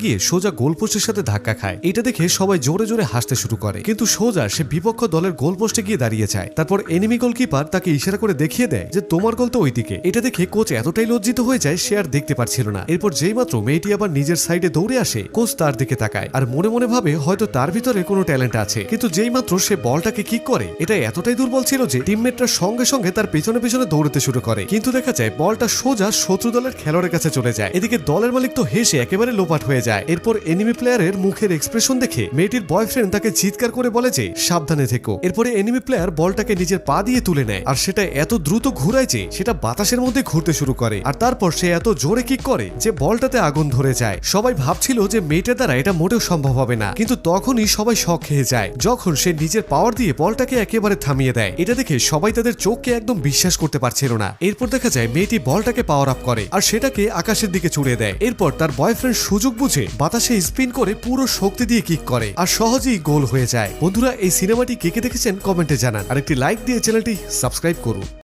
গিয়ে সোজা গোলপোস্টের সাথে ধাক্কা খায়। এটা দেখে সবাই জোরে জোরে হাসতে শুরু করে, কিন্তু সোজা সে বিপক্ষ দলের গোলপোস্টে গিয়ে দাঁড়িয়ে যায়। তারপর এনিমি গোলকিপার তাকে ইশারা করে দেখিয়ে দেয় যে তোমার গোল তো ওইদিকে। এটা দেখে কোচ এতটাই লজ্জিত হয়ে যায় সে আর দেখতে পারছিল না। এরপর যেই মাত্র মেয়েটি আবার নিজের সাইডে দৌড়ে আসে, কোচ তার দিকে তাকায় আর মনে মনে ভাবে হয়তো তার ভিতরে কোনো ট্যালেন্ট আছে। কিন্তু যেই মাত্র সে বলটাকে কিক করে, এটা এতটাই দুর্বল ছিল যে টিমমেটরা সঙ্গে সঙ্গে তার পেছনে পেছনে দৌড়তে শুরু করে। কিন্তু দেখা যায় বলটা সোজা শত্রু দলের খেলোয়াড়ের কাছে চলে যায়। এদিকে দলের মালিক তো হেসে একেবারে লোপাট হয়ে যায়। এরপর এনিমি প্লেয়ারের মুখের এক্সপ্রেশন দেখে মেয়েটির বয়ফ্রেন্ড তাকে চিৎকার করে বলে যে সাবধানে থেকো। এরপরে এনিমি প্লেয়ার বলটাকে নিজের পা দিয়ে তুলে নেয় আর সেটা এত দ্রুত ঘুরায় যে সেটা বাতাসের মধ্যে ঘুরতে শুরু করে। আর তারপর সে এত জোরে কিক করে যে বলটাতে আগুন ধরে যায়। সবাই ভাবছিল যে মেয়েটার দ্বারা এটা মোটেও সম্ভব হবে না, কিন্তু তখনই সবাই শক খেয়ে যায় যখন সে নিজের পাওয়ার দিয়ে বলটাকে একেবারে থামিয়ে দেয়। এটা দেখে সবাই তাদের চোখকে একদম বিশ্বাস করতে পারছিল না। এরপর দেখা যায় মেয়েটি বলটাকে পাওয়ার আপ করে আর সেটাকে আকাশের দিকে ছুড়ে দেয়। এরপর তার বয়ফ্রেন্ড সুযোগ বুঝে বাতাসে স্পিন করে পুরো শক্তি দিয়ে কিক করে আর সহজেই গোল হয়ে যায়। বন্ধুরা, এই সিনেমাটি কে কে দেখেছেন কমেন্টে জানান আর একটি লাইক দিয়ে চ্যানেলটি সাবস্ক্রাইব করুন।